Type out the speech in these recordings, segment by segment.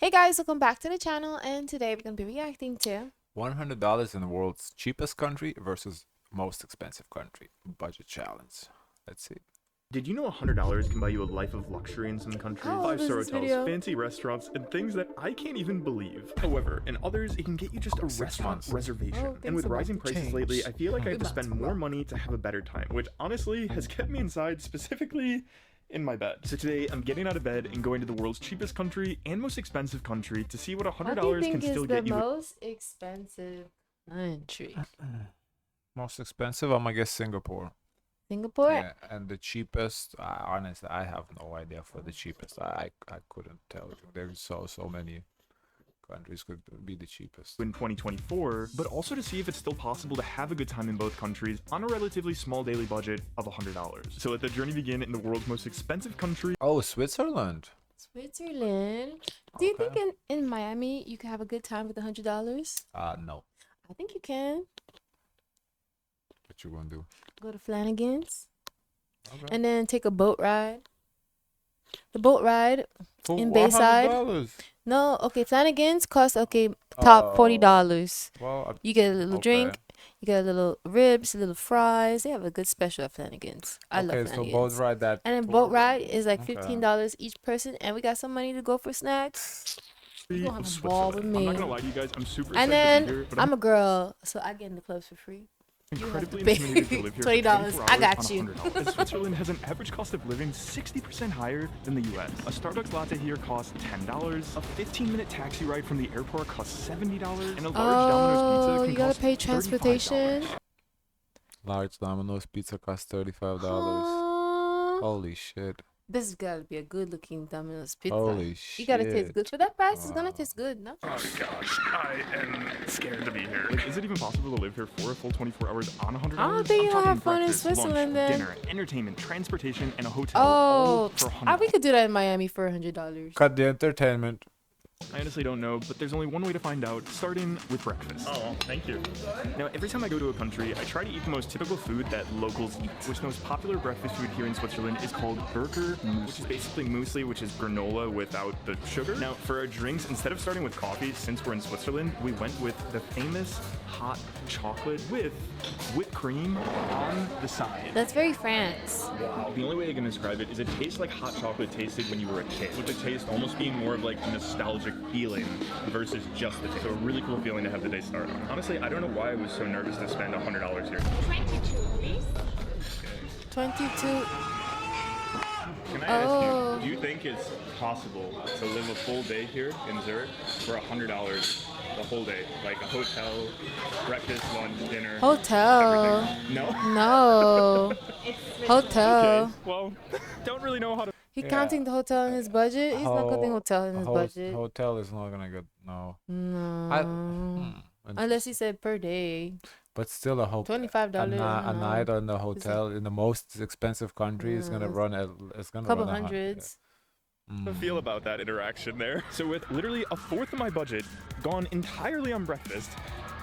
Hey guys, welcome back to the channel, and today we're going to be reacting to $100 in the world's cheapest country versus most expensive country. Budget challenge. Let's see. Did you know $100 can buy you a life of luxury in some countries? How old is 5-star this hotels, video? fancy restaurants, and things that I can't even believe. However, in others, it can get you just a 6 restaurant months. reservation. Oh, and with things about rising to prices change. lately, I feel like I have to About spend to more rock. money to have a better time, which honestly has kept me inside, specifically in my bed. So today, I'm getting out of bed and going to the world's cheapest country and most expensive country to see what what do you $100 think can is still the get you. most expensive country? Most expensive, I'm gonna guess Singapore. Singapore? Yeah, and the cheapest, honestly, I have no idea for the cheapest. I couldn't tell you. There's so many countries could be the cheapest. In 2024, but also to see if it's still possible to have a good time in both countries on a relatively small daily budget of $100. So let the journey begin in the world's most expensive country. Oh, Switzerland. Switzerland. Do you Okay. think in Miami you can have a good time with $100? No. I think you can. What you gonna do? Go to Flanagan's Okay. and then take a boat ride. The boat ride For in Bayside. $100? No, okay, Flanagan's cost top $40. Well, You get a little okay. drink, you get a little ribs, a little fries. They have a good special at Flanagan's. I love okay, so Flanagan's. boat ride that. And then for- boat ride is like Okay. $15 each person, and we got some money to go for snacks. You gonna have a ball with I'm me. not gonna lie to you guys, I'm super And excited to be then here, but I'm a girl, so I get in the clubs for free. incredibly pay intimidated to live here for $20. 24 I hours got on you. $100. Switzerland has an average cost of living 60% higher than the US. A Starbucks latte here costs $10. A 15-minute taxi ride from the airport costs $70. And a large Domino's pizza Oh, can you gotta cost pay $35. transportation. Large Domino's pizza costs $35. Aw. Holy shit. This has gotta be a good-looking Domino's pizza. Holy shit. You gotta taste good for that price. It's gonna Wow. taste good, no? Oh gosh, I am scared to be here. Like, is it even possible to live here for a full 24 hours on $100? I don't think I'm you'll talking have fun in breakfast, lunch, Switzerland then. dinner, entertainment, transportation, and a hotel. Oh, all for $100. we could do that in Miami for $100. Cut the entertainment. I honestly don't know, but there's only one way to find out, starting with breakfast. Oh, thank you. Now, every time I go to a country, I try to eat the most typical food that locals eat, which the most popular breakfast food here in Switzerland is called burger mousse, which is basically muesli, which is granola without the sugar. Now, for our drinks, instead of starting with coffee, since we're in Switzerland, we went with the famous hot chocolate with whipped cream on the side. That's very France. Wow. The only way I can describe it is it tastes like hot chocolate tasted when you were a kid, with the taste almost being more of like a nostalgic feeling versus just the taste. So a really cool feeling to have the day start on. Honestly, I don't know why I was so nervous to spend $100 here. 22. Can I Oh. ask you, do you think it's possible to live a full day here in Zurich for $100 the whole day? Like a hotel, breakfast, lunch, dinner, Hotel. everything? No? No. Hotel. Okay, well, don't really know how to... He Yeah. counting the hotel in his budget? He's not counting hotel in his budget. Hotel is not gonna get no. No. Unless he said per day. But still, a hotel. $25. A night on the hotel in the most expensive country is gonna run at. It's gonna Couple run a hun- hundreds. to feel about that interaction there. So with literally a fourth of my budget gone entirely on breakfast,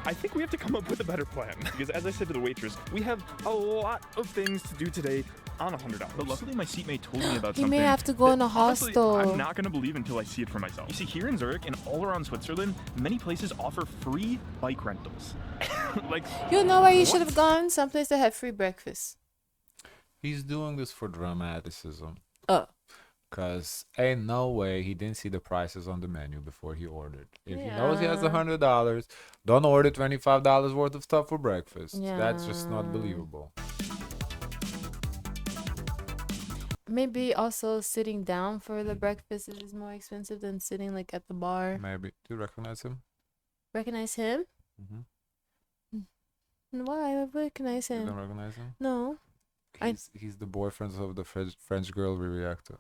I think we have to come up with a better plan. Because as I said to the waitress, we have a lot of things to do today on $100. But luckily my seatmate told me about He something. may have to go in a that honestly, hostel. I'm not gonna believe until I see it for myself. You see, here in Zurich and all around Switzerland, many places offer free bike rentals. Like, You know where you what? should have gone? Someplace that had free breakfast. He's doing this for dramaticism. Oh. Cause ain't no way he didn't see the prices on the menu before he ordered. If he knows he has Yeah. $100, don't order $25 worth of stuff for breakfast. That's just not Yeah. believable. Maybe also sitting down for the breakfast is more expensive than sitting like at the bar. Maybe. Do you recognize him? Recognize him? Why? I recognize You don't him. recognize him? No. I- He's the boyfriend of the French girl we react to.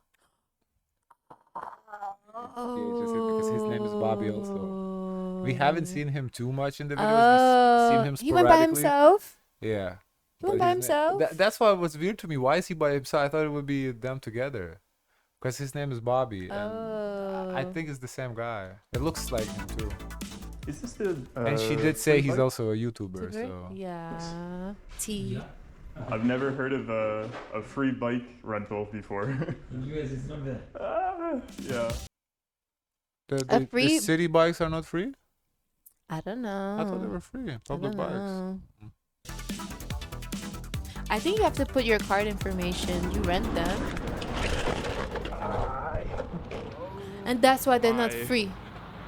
just because his name is Bobby also. We haven't seen him too much in the videos. We've seen him sporadically. He went by himself? Yeah. He went But by his name- himself? that's why it was weird to me. Why is he by himself? I thought it would be them together. Because his name is Bobby. And I Oh. think it's the same guy. It looks like him too. is this the... And she did say he's also a YouTuber, Super? so. Yeah. T. I've never heard of a free bike rental before. In US it's not bad. Yeah. The free- city bikes are not free? I don't know. I thought they were free. I Public don't bikes. know. I think you have to put your card information. You rent them. And that's why they're not I- free.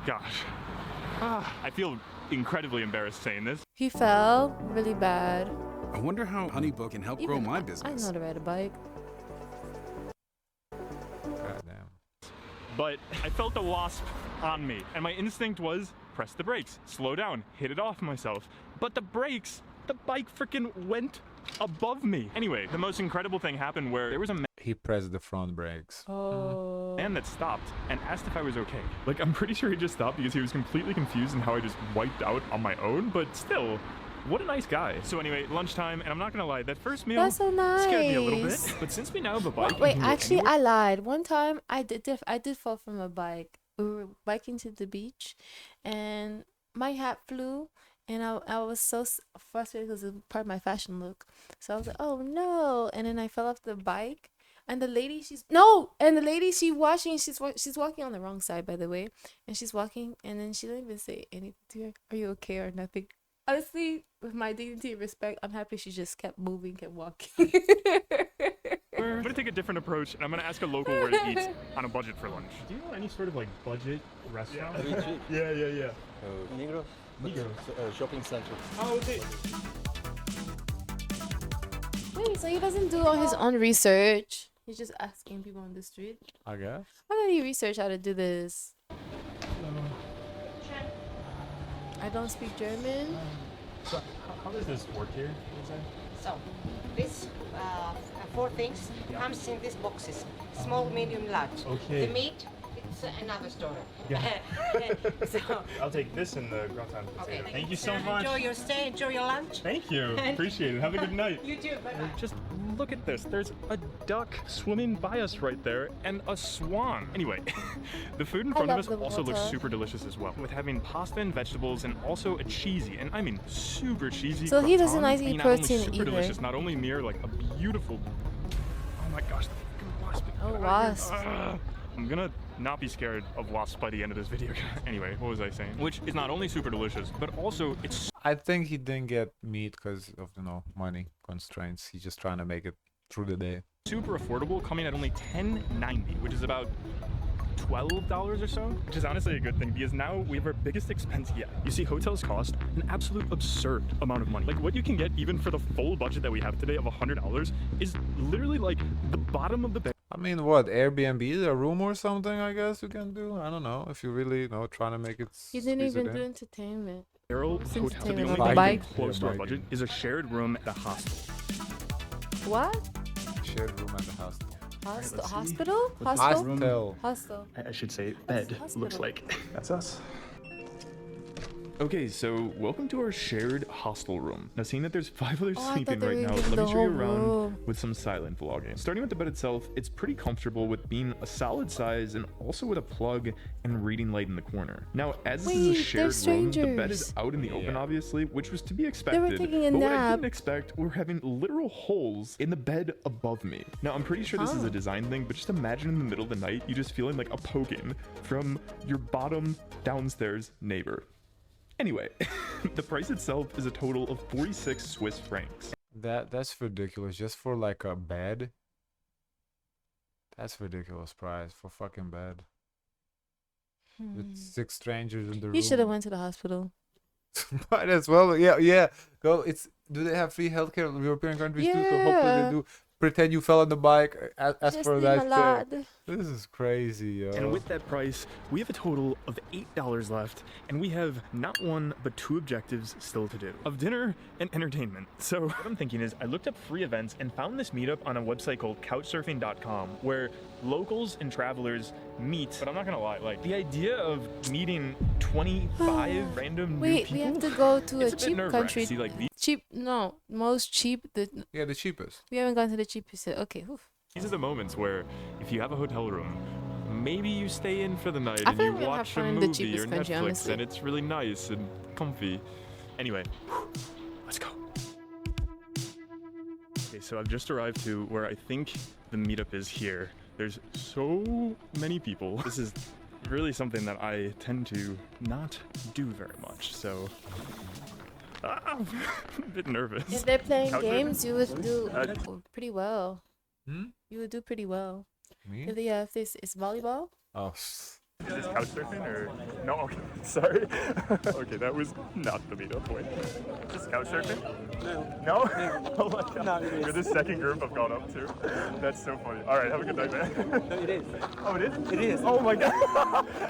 Gosh. I feel incredibly embarrassed saying this. He fell really bad. I wonder how Honeybook can help grow Even my I business. know how to ride a bike. Goddamn. But I felt the wasp on me, and my instinct was press the brakes, slow down, hit it off myself. But the brakes, the bike freaking went above me. Anyway, the most incredible thing happened where there was a He pressed the front brakes. Oh. man that stopped and asked if I was okay. Like, I'm pretty sure he just stopped because he was completely confused in how I just wiped out on my own, but still, what a nice guy. So anyway, lunchtime, and I'm not gonna lie, that first meal That's so nice. scared me a little bit. But since we now have a bike, and Wait, can go actually, anywhere- I lied. One time, I did fall from a bike. We were biking to the beach, and my hat flew, and I was so frustrated because it was part of my fashion look. So I was like, oh no! And then I fell off the bike, and the lady she's watching. She's walking on the wrong side, by the way, and she's walking, and then she didn't even say anything to her. Are you okay or nothing? Honestly, with my dignity and respect, I'm happy she just kept moving, kept walking. I'm gonna take a different approach, and I'm gonna ask a local where to eat on a budget for lunch. Do you know any sort of like budget restaurant? Yeah. Negros? Shopping center. Oh, okay. Wait, so he doesn't do all his own research? He's just asking people on the street. I guess. How did he research how to do this? I don't speak German. So, how does this work here? So, this 4 things comes in these boxes, small, medium, large. Okay. The meat, it's another story. Yeah. So, I'll take this in the gratin okay. potato. Thank you so much. Enjoy your stay, enjoy your lunch. Thank you. Appreciate it. Have a good night. You too, bye-bye. Just look at this. There's a duck swimming by us right there and a swan. Anyway, the food in front of love us the also looks water. super delicious as well, with having pasta and vegetables and also a cheesy, and I mean super cheesy. So he doesn't gratin like to eat being not only protein super either. delicious, not only near like a beautiful. Oh my gosh, the freaking wasp. Oh, Get out of here. wasp. I'm gonna not be scared of wasps by the end of this video. Anyway, what was I saying? Which is not only super delicious, but also it's I think he didn't get meat because of money constraints. He's just trying to make it through the day. super affordable, coming at only $10.90, which is about $12 or so, which is honestly a good thing because now we have our biggest expense yet. You see, hotels cost an absolute absurd amount of money. Like what you can get even for the full budget that we have today of $100 is literally like the bottom of the bed. I mean, what, Airbnb, a room or something? I guess you can do. I don't know if you really trying to make it. He didn't squeeze it even in. do entertainment. Barrel It's Hotel, the entertainment only on the thing bike. close to our Yeah, budget is a shared room at a hostel. What? Shared room at the hostel. Hostel? let's see. Hospital? Hostel? Hostel. Hostel. I should say That's bed, hospital. looks like. That's us. Okay, so welcome to our shared hostel room. Now, seeing that there's 5 others Oh, I sleeping thought they right were now, giving let the me show you whole around room. with some silent vlogging. Starting with the bed itself, it's pretty comfortable with being a solid size and also with a plug and reading light in the corner. Now, as this is Wait, a they're shared room, the bed is strangers. out in the open, Yeah. obviously, which was to be expected. taking a but what I nap. didn't expect were having literal holes in the bed above me. Now, I'm pretty sure this is Huh. a design thing, but just imagine in the middle of the night, you just feeling like a poking from your bottom downstairs neighbor. Anyway, the price itself is a total of 46 Swiss francs. That's ridiculous. Just for like a bed. That's ridiculous price for fucking bed. With 6 strangers in the room. He should have went to the hospital. Might as well. Yeah. Go. Do they have free healthcare in European countries too? So hopefully Yeah. they do. Pretend you fell on the bike. Ask Just for leave that. a lot. This is crazy, yo. And with that price, we have a total of $8 left, and we have not 1, but 2 objectives still to do, of dinner and entertainment. So what I'm thinking is I looked up free events and found this meetup on a website called couchsurfing.com, where locals and travelers meet. But I'm not gonna lie, like the idea of meeting 25 random new Wait, people, we have to go to it's a a bit cheap nerve-wracking. country. See, like Most cheap. Yeah, the cheapest. We haven't gone to the cheapest yet. Okay. Oof. these are the moments where if you have a hotel room, maybe you stay in for the night I and feel you like we're gonna have watch a fun in the movie or cheapest country, Netflix honestly. and it's really nice and comfy. Anyway, let's go. Okay, so I've just arrived to where I think the meetup is here. There's so many people. This is really something that I tend to not do very much. So I'm a bit nervous. If they're playing Couch games, surfing? you would do pretty well. Hmm? You would do pretty well. Me? If this is volleyball. Oh. Is this couch surfing or no? Okay, sorry. Okay, that was not the meetup point. Is this couch surfing? No. Oh my god. No, it is. You're the second group I've gone up to. That's so funny. All right, have a good night, man. No, it is. Oh, it is? It is. Oh my god.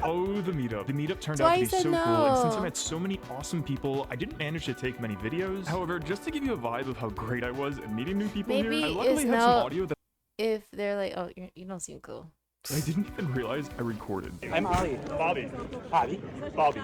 Oh, the meetup. The meetup turned That's out why to you be said so cool. And since I no. met so many awesome people, I didn't manage to take many videos. However, just to give you a vibe of how great I was at meeting new people Maybe here, I it's luckily have now- some audio that If they're like, oh, you don't seem cool. I didn't even realize I recorded. I'm Ali. Bobby. Bobby. Bobby.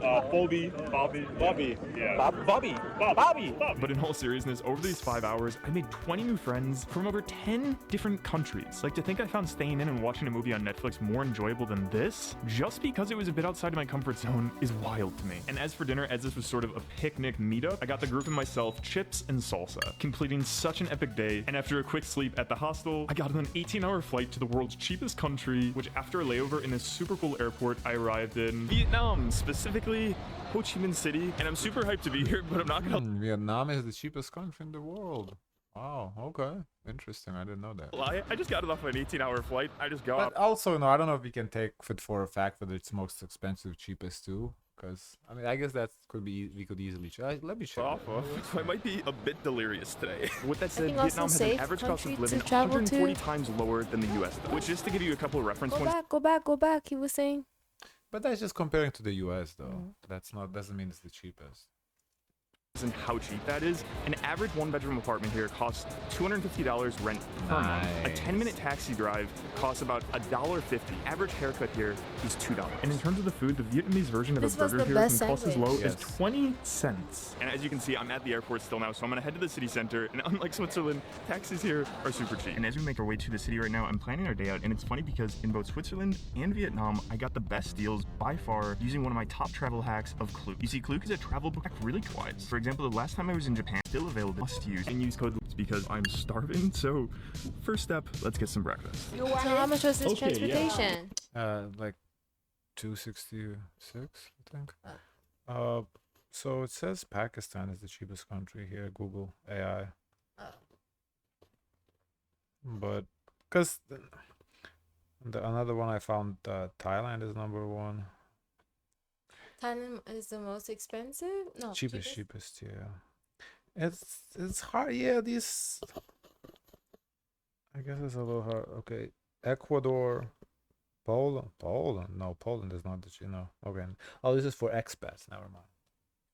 Bobby. Bobby. Yeah. Bobby. Bobby. But in all seriousness, over these 5 hours, I made 20 new friends from over 10 different countries. Like, to think I found staying in and watching a movie on Netflix more enjoyable than this, just because it was a bit outside of my comfort zone, is wild to me. And as for dinner, as this was sort of a picnic meetup, I got the group and myself chips and salsa, completing such an epic day. And after a quick sleep at the hostel, I got on an 18-hour flight to the world's cheapest country, which after a layover in a super cool airport, I arrived in Vietnam, specifically Ho Chi Minh City. And I'm super hyped to be here, but I'm not gonna Vietnam is the cheapest country in the world. Wow, okay. Interesting, I didn't know that. lie. I just got it off an 18-hour flight. I just got But also, no, I don't know if we can take it for a fact that it's most expensive, cheapest too. Because, I mean, I guess that could be, we could easily check. Let me check. off of, so I might be a bit delirious today. With that said, think also Vietnam has an safe average cost of country living to travel 140 to. times lower than the US, though. Which, just to give you a couple of reference points, Go back. He was saying. But that's just comparing to the US though. That's not, doesn't mean it's the cheapest. and how cheap that is. An average one-bedroom apartment here costs $250 rent per month. A Nice. 10-minute taxi drive costs about $1.50. Average haircut here is $2. And in terms of the food, the Vietnamese version of This a was burger the here best can cost as sandwich. low as Yes. 20 cents. And as you can see, I'm at the airport still now, so I'm gonna head to the city center. And unlike Switzerland, taxis here are super cheap. And as we make our way to the city right now, I'm planning our day out. And it's funny because in both Switzerland and Vietnam, I got the best deals by far using one of my top travel hacks of Klook. You see, Klook is a travel book really twice. For example, the last time I was in Japan, still available, must use, and use code LOOPS because I'm starving. So first step, let's get some breakfast. So how much was this Okay, yeah. transportation? Like 266, I think. So it says Pakistan is the cheapest country here, Google AI. But because another one I found, Thailand is number one. Thailand is the most expensive? No, Cheapest, yeah. It's hard, yeah. These, I guess it's a little hard. Okay, Ecuador, Poland. No, Poland is not the cheap. No, okay. Oh, this is for expats. Never mind.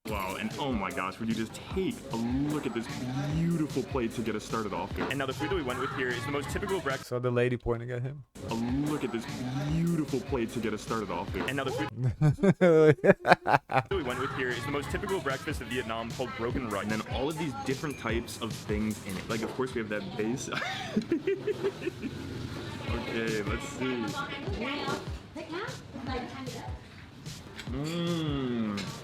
Wow, and oh my gosh, would you just take a look at this beautiful plate to get us started off? And now the food that we went with here is the most typical breakfast. So the lady pointing at him. A look at this beautiful plate to get us started off. And now the food that we went with here is the most typical breakfast of Vietnam called broken rice. And then all of these different types of things in it. Like, of course, we have that base. Okay, let's see.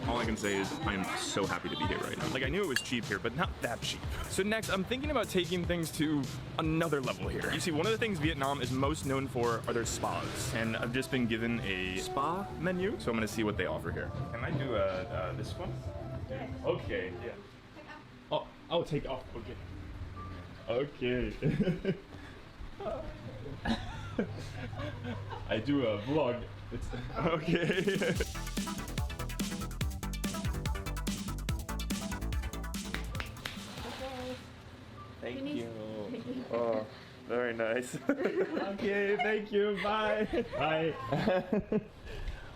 All I can say is I am so happy to be here right now. Like, I knew it was cheap here, but not that cheap. So next, I'm thinking about taking things to another level here. You see, one of the things Vietnam is most known for are their spas. And I've just been given a spa menu, so I'm gonna see what they offer here. Can I do this one? Okay, yeah. Oh, I'll take off, okay. Okay. I do a vlog. It's okay. Thank you. Oh, very nice. Okay, thank you. Bye. Bye.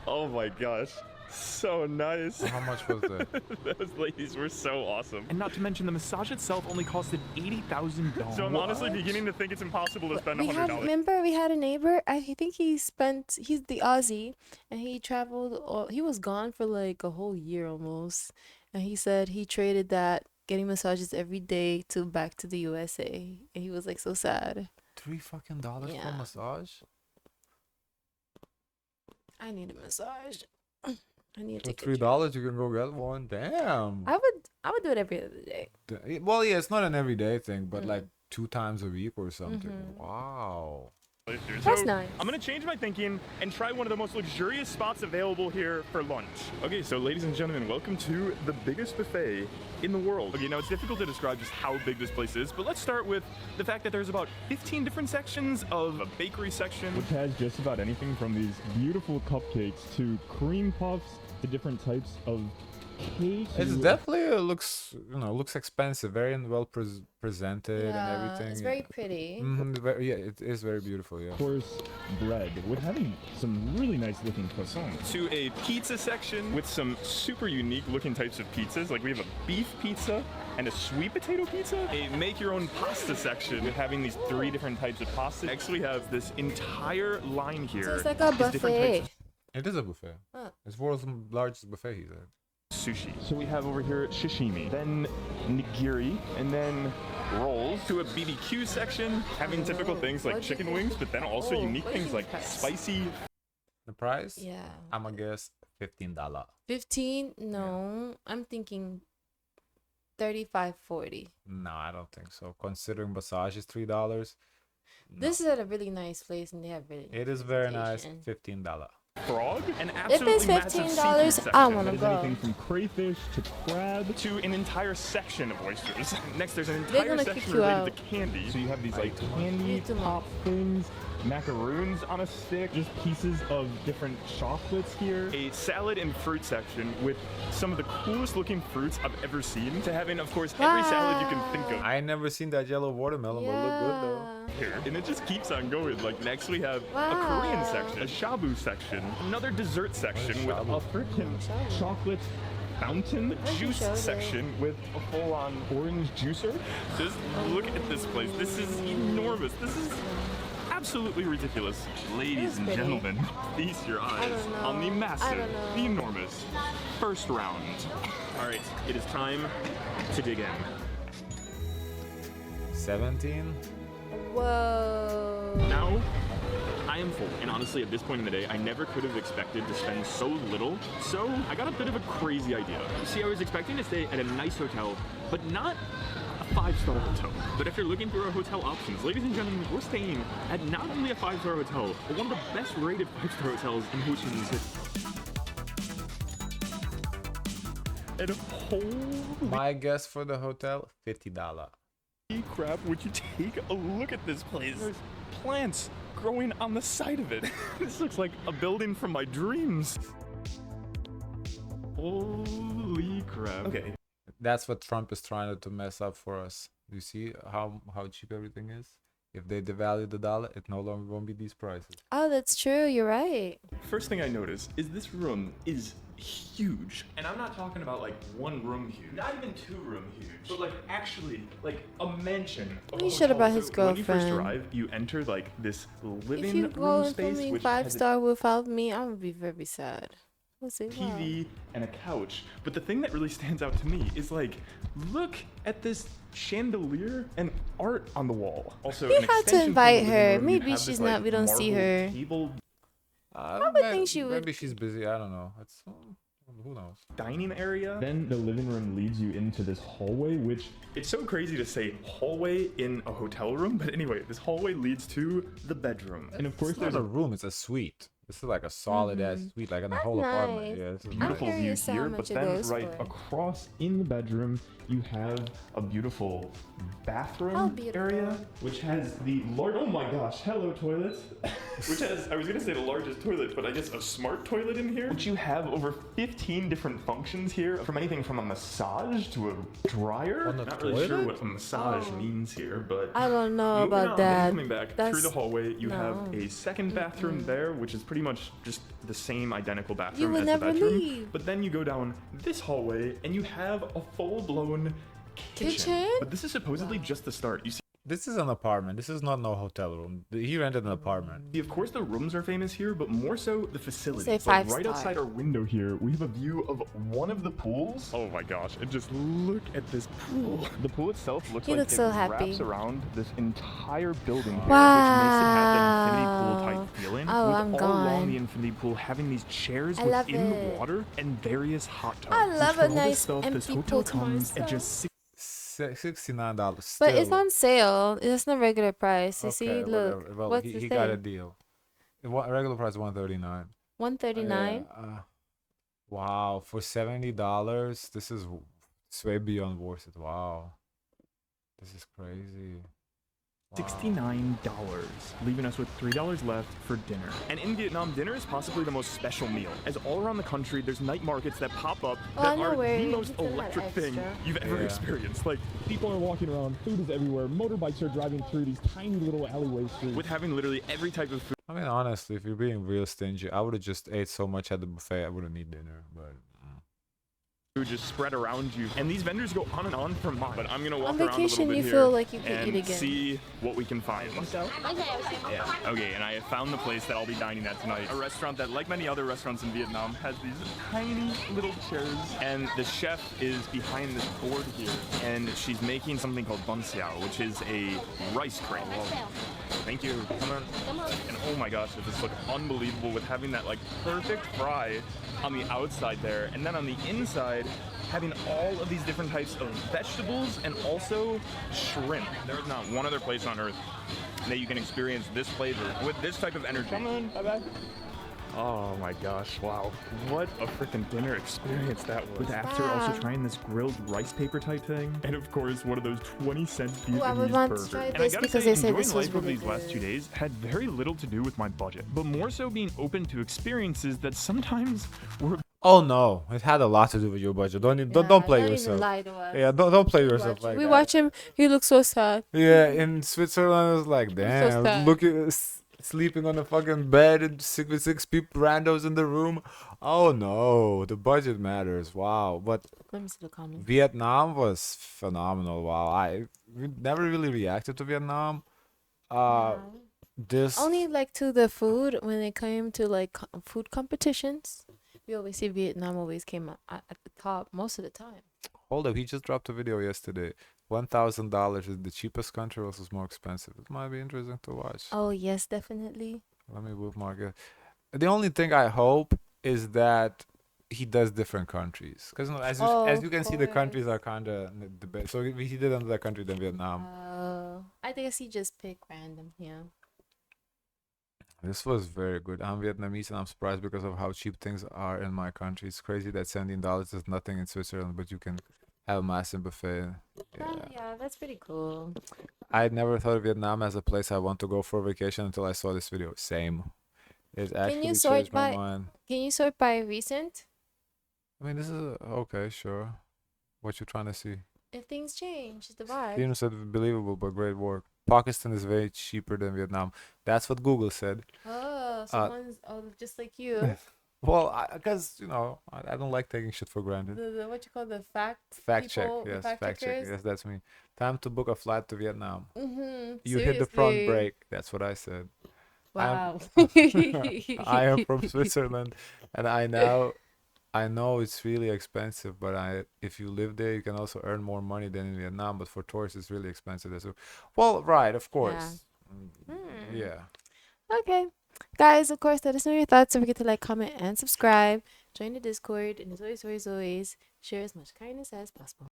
Oh my gosh. So nice. How much was that? Those ladies were so awesome. And not to mention, the massage itself only costed $80,000. So I'm honestly beginning to think it's impossible to spend $100. Remember we had a neighbor, I think he's the Aussie, and he traveled, he was gone for like a whole year almost. And he said he traded that getting massages every day to back to the USA. And he was like so sad. $3 fucking for Yeah. a massage? I need a massage. I need to For take a $3 you can go get one. Damn. I would do it every other day. Well, yeah, it's not an everyday thing, but like 2 times a week or something. Wow. That's So nice. I'm gonna change my thinking and try one of the most luxurious spots available here for lunch. Okay, so ladies and gentlemen, welcome to the biggest buffet in the world. Okay, now it's difficult to describe just how big this place is, but let's start with the fact that there's about 15 different sections of a bakery section, which has just about anything from these beautiful cupcakes to cream puffs to different types of cake. It's definitely looks looks expensive, very well presented and everything. It's very pretty. Yeah, it is very beautiful. Yeah. Course bread with having some really nice looking croissants, to a pizza section with some super unique looking types of pizzas. Like we have a beef pizza and a sweet potato pizza, a make your own pasta section with having these 3 different types of pasta. Next we have this entire line here. So it's like a is different types buffet. of It is a buffet. Huh. It's world's largest buffet, he said. sushi. So we have over here shishimi, then nigiri, and then rolls, to a BBQ section, having typical things like chicken wings, but then also unique things like spicy. The price? Yeah. I'ma guess $15. 15? No. I'm thinking 35, 40. No, I don't think so. Considering massage is $3. This is at a really nice place and they have really It nice is very nice. presentation. $15. Frog, an If it's absolutely massive $15, seafood I section wanna that is go. anything from crayfish to crab to an entire section of oysters. Next, there's an They're entire gonna kick section you related out. to candy. So you have these like candy Eat them pop all. things, macaroons on a stick, just pieces of different chocolates here. A salad and fruit section with some of the coolest looking fruits I've ever seen. To having, of course, every salad you can think of. I ain't never seen that yellow watermelon, but look good though. Here. And it just keeps on going. Like next we have a Korean section, a shabu section, another dessert section with a freaking chocolate fountain, a juice showed it. section with a full-on orange juicer. Just look at this place. This is enormous. This is absolutely ridiculous. Ladies and pretty. gentlemen, feast your eyes don't on the know. I massive, don't know. the enormous first round. All right, it is time to dig in. 17? Whoa. Now, I am full, and honestly, at this point in the day, I never could have expected to spend so little, so I got a bit of a crazy idea. You see, I was expecting to stay at a nice hotel, but not a 5-star hotel. But after looking through our hotel options, ladies and gentlemen, we're staying at not only a 5-star hotel, but one of the best rated 5-star hotels in Ho Chi Minh City. And holy My guess for the hotel, $50. crap, would you take a look at this place? There's plants growing on the side of it. This looks like a building from my dreams. Holy crap. Okay. That's what Trump is trying to mess up for us. You see how cheap everything is? If they devalue the dollar, it no longer won't be these prices. Oh, that's true. You're right. First thing I notice is this room is huge. And I'm not talking about like one room huge, not even 2 room huge, but like actually like a mansion. You should have brought his When you first girlfriend. arrive, you enter like this living If you go room in for space, me which has a 5-star without me, I'm gonna be very sad. Let's see. Wow. TV and a couch. But the thing that really stands out to me is like, look at this chandelier and art on the wall. Also, We an had to extension from invite the living her. room, Maybe you'd have she's this, not- like, we don't see marble her. Table I would think she would. Maybe she's busy. I don't know. It's who knows. dining area. Then the living room leads you into this hallway, which it's so crazy to say hallway in a hotel room, but anyway, this hallway leads to the bedroom. And of course, It's there's not a a room. It's a suite. This is like a solid ass suite, like in a whole apartment. nice. Yeah, this is beautiful nice. view curious how here, but much it then goes right for. across in the bedroom, you have a beautiful bathroom How beautiful. area, which has the large, oh my gosh, hello toilet, which has, I was gonna say the largest toilet, but I guess a smart toilet in here, which you have over 15 different functions here, from anything from a massage to a dryer. On the Not really sure toilet? what a massage means here, but I don't know moving about on, then that. coming back through That's the hallway, you have no. a second bathroom there, which is pretty much just the same identical bathroom would as never the bedroom. leave. But then you go down this hallway and you have a full-blown Kitchen? But this is supposedly just the start. You see, This is an apartment. This is not no hotel room. He rented an apartment. of course, the rooms are famous here, but more so the facilities. Say Like 5-star. right outside our window here, we have a view of one of the pools. Oh my gosh! And just look at this pool. The pool itself looks He like looks it so happy. wraps around this entire building here, which makes it have that infinity pool Wow. type feeling. Oh, with I'm all along gone. the infinity pool having these chairs I love within the it. water and various hot tubs. I which love for a all this nice stuff, this empty hotel pool to comes at myself. just $69. But it's still. on sale. It's not regular price. You see, Okay, look. whatever. Well, What's he it got a say? deal. Regular price 139. 139. Wow, for $70, this is it's way beyond worth it. Wow, this is crazy. Wow. $69, leaving us with $3 left for dinner. And in Vietnam, dinner is possibly the most special meal, as all around the country there's night markets that pop up Oh, that no are way. the most You did that electric thing extra. you've ever Yeah. experienced. Like, people are walking around, food is everywhere, motorbikes are driving through these tiny little alleyway streets with having literally every type of food. I mean, honestly, if you're being real stingy, I would have just ate so much at the buffet, I wouldn't need dinner. But Just spread around you, and these vendors go on and on for miles. But I'm gonna walk On around a vacation, little bit you here feel like you could and eat again. see what we can find. Yeah. Okay, and I have found the place that I'll be dining at tonight. A restaurant that, like many other restaurants in Vietnam, has these tiny little chairs, and the chef is behind this board here, and she's making something called bun xiao, which is a rice cream. Thank you. Come on. And oh my gosh, does this look unbelievable with having that like perfect fry on the outside there, and then on the inside having all of these different types of vegetables and also shrimp. There's not one other place on earth that you can experience this flavor with this type of energy. Come on, bye-bye. Oh my gosh, wow. What a freaking dinner experience that was. With after also Wow. trying this grilled rice paper type thing. And of course, one of those 20-cent Ooh, I would Vietnamese want to burgers. try And I this gotta because say, they said enjoying this was life over really these last 2 good. days had very little to do with my budget, but more so being open to experiences that sometimes were oh no, it had a lot to do with your budget. Don't Yeah, don't play don't yourself. even lie to us. Yeah, don't play We yourself watch- like we that. watch him. He looks so sad. Yeah, in Switzerland, it's like, so damn, sad. look at sleeping on a fucking bed and with six people randos in the room. Oh no, the budget matters. Wow, but Let me see the comments. Vietnam was phenomenal. Wow, I never really reacted to Vietnam. This Only like to the food when it came to like food competitions. We always see Vietnam always came at the top most of the time. hold up, he just dropped a video yesterday. $1,000 is the cheapest country, or is more expensive. It might be interesting to watch. Oh yes, definitely. Let me bookmark it. The only thing I hope is that he does different countries, because as you Of can see, the course. countries are kind of the best. So if he did another country than Vietnam. I guess he just picked random. Yeah. This was very good. I'm Vietnamese and I'm surprised because of how cheap things are in my country. It's crazy that $17 is nothing in Switzerland, but you can have a massive buffet. Yeah. Yeah, that's pretty cool. I never thought of Vietnam as a place I want to go for vacation until I saw this video. Same. It actually you sort changed my by- mind. Can you sort by recent? I mean, this is okay, sure. What you trying to see? If things change, it's the vibe. Steven said believable, but great work. Pakistan is way cheaper than Vietnam. That's what Google said. Oh, someone's just like you. Well, because I don't like taking shit for granted. the what you call the fact Check, people, the yes, fact fact check, checkers? yes, that's me. Time to book a flight to Vietnam. Mm-hmm. You hit the front Seriously. brake. That's what I said. Wow. I am from Switzerland, and I know it's really expensive, but if you live there, you can also earn more money than in Vietnam. But for tourists, it's really expensive there. So, well, right, of course. Yeah. Okay. Guys, of course, let us know your thoughts. Don't forget to like, comment, and subscribe. Join the Discord. And as always, share as much kindness as possible.